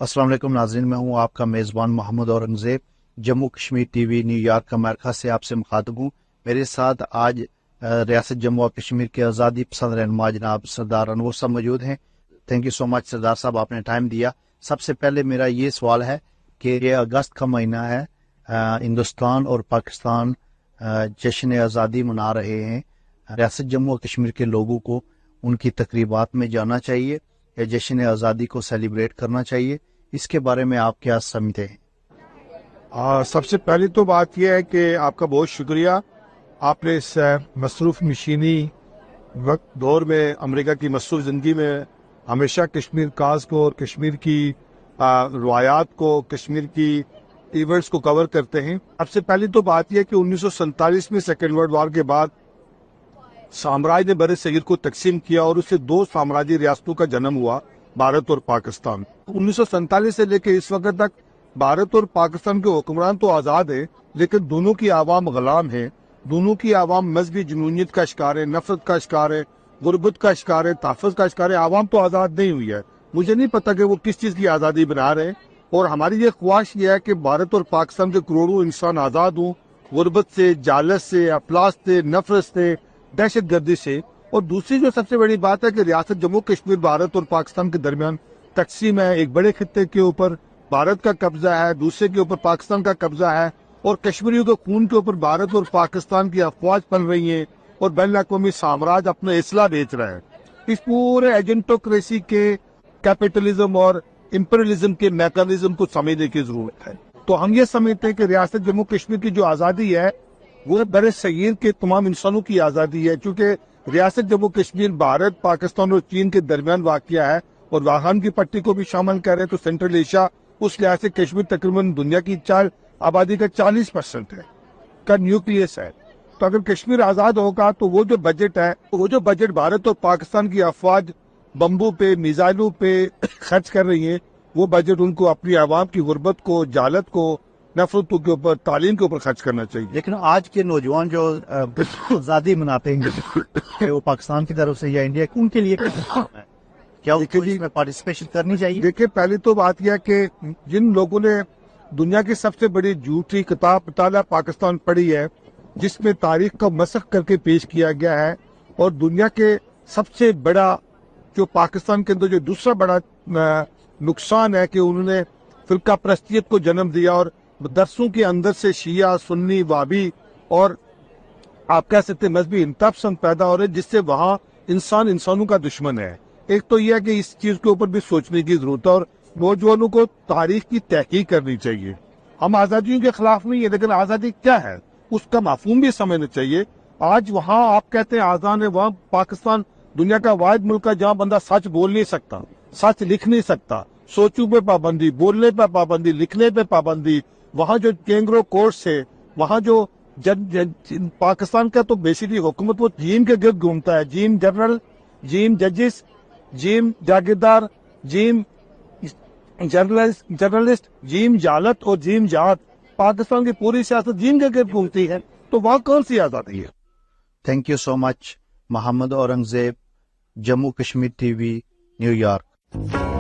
अस्सलाम वालेकुम नाज़रीन, मैं हूं आपका मेज़बान Mohammad Aurangzeb. Jammu Kashmir TV New York America से आपसे मुखातब हूं। मेरे साथ आज रियासत जम्मू और कश्मीर के आज़ादी पसंद रहनुमा जनाब सरदार अनवर साहब मौजूद हैं। थैंक यू सो मच सरदार साहब, आपने टाइम दिया। सबसे पहले मेरा ये सवाल है कि ये अगस्त का महीना है, हिंदुस्तान और पाकिस्तान जश्न आज़ादी मना रहे हैं। रियासत जम्मू और कश्मीर के लोगों को उनकी तकरीबात में जाना चाहिए या जश्न आज़ादी को सेलिब्रेट करना चाहिए, इसके बारे में आप क्या समझते हैं? सबसे पहली तो बात यह है कि आपका बहुत शुक्रिया, आपने इस मसरूफ़ नशीनी वक्त दौर में अमेरिका की मसरूफ़ ज़िंदगी में हमेशा कश्मीर काज को और कश्मीर की रवायात को, कश्मीर की इवेंट्स को कवर करते हैं। सबसे पहली तो बात यह है कि 1947 में सेकेंड वर्ल्ड वॉर के बाद साम्राज्य ने बड़े सगीर को तकसीम किया और उससे दो साम्राज्य रियासतों का जन्म हुआ, भारत और पाकिस्तान। 1947 से लेकर इस वक्त तक भारत और पाकिस्तान के हुक्मरान तो आज़ाद है, लेकिन दोनों की आवाम गुलाम है। दोनों की आवाम मजहबी जुनूनियत का शिकार है, नफरत का शिकार है, गुर्बत का शिकार है, तहफ़्फ़ुज़ का शिकार है। आवाम तो आज़ाद नहीं हुई है। मुझे नहीं पता कि वो किस चीज़ की आज़ादी बना रहे हैं, और हमारी ये ख्वाहिश ये है कि भारत और पाकिस्तान के करोड़ों इंसान आज़ाद हों, गुर्बत से, जालस से, अफलास से, नफरत से, दहशत गर्दी से। और दूसरी जो सबसे बड़ी बात है कि रियासत जम्मू कश्मीर भारत और पाकिस्तान के दरमियान तकसीम है। एक बड़े खित्ते के ऊपर भारत का कब्जा है, दूसरे के ऊपर पाकिस्तान का कब्जा है, और कश्मीरियों के खून के ऊपर भारत और पाकिस्तान की अफवाज बन रही हैं और बैन अवी साम्राज्य अपना इसला बेच रहा है। इस पूरे एजेंटोक्रेसी के, कैपिटलिज्म और इंपीरियलिज्म के मैकेनिज्म को समझने की जरूरत है। तो हम ये समझते हैं कि रियासत जम्मू कश्मीर की जो आज़ादी है वो बड़े सगीर के तमाम इंसानों की आज़ादी है, क्योंकि रियासत जम्मू कश्मीर भारत, पाकिस्तान और चीन के दरमियान वाक़या है, और वाहन की पट्टी को भी शामिल करें तो सेंट्रल एशिया, उस लिहाज से कश्मीर तकरीबन दुनिया की आबादी का 40% है का न्यूक्लियस है। तो अगर कश्मीर आज़ाद होगा तो वो जो बजट भारत और पाकिस्तान की अफवाज बम्बू पे, मिसाइलों पे खर्च कर रही है, वो बजट उनको अपनी आवाम की गुर्बत को, जालत को, नफरतों के ऊपर, तालीम के ऊपर खर्च करना चाहिए। लेकिन आज के नौजवान जो आज़ादी मनाते हैं वो पाकिस्तान की तरफ से या इंडिया, उनके लिए क्या इसमें पार्टिसिपेशन करनी चाहिए? देखिए, पहली तो बात यह कि जिन लोगों ने दुनिया की सबसे बड़ी झूठी किताब मुताला पाकिस्तान पढ़ी है, जिसमें तारीख का मसख करके पेश किया गया है, और दुनिया के सबसे बड़ा जो पाकिस्तान के अंदर जो दूसरा बड़ा नुकसान है कि उन्होंने फिरका परस्तियत को जन्म दिया, और दरसों के अंदर से शिया, सुन्नी, वाबी और आप कह सकते मजहबी इंतपसंद पैदा हो रहे, जिससे वहाँ इंसान इंसानों का दुश्मन है। एक तो यह है कि इस चीज के ऊपर भी सोचने की जरूरत है, और नौजवानों को तारीख की तहकीक करनी चाहिए। हम आज़ादियों के खिलाफ नहीं है, लेकिन आज़ादी क्या है उसका मफहूम भी समझना चाहिए। आज वहाँ आप कहते हैं आज़ाद है, वहाँ पाकिस्तान दुनिया का वाहिद मुल्क है जहाँ बंदा सच बोल नहीं सकता, सच लिख नहीं सकता, सोचों पे पाबंदी, बोलने पे पाबंदी, लिखने पे पाबंदी। वहाँ जो कैंगरो कोर्ट्स है, वहाँ जो पाकिस्तान का तो बेसिकली हुकूमत वो जीम के गिर्द घूमता है। जीम जनरल, जीम जजेस, जीम जागीरदार, जीम जर्नलिस्ट, जीम जालत और जीम जात। पाकिस्तान की पूरी सियासत जीम के गिर्द घूमती है, तो वहाँ कौन सी आज़ादी है? Thank you so much Mohammad Aurangzeb, Jammu Kashmir TV New York.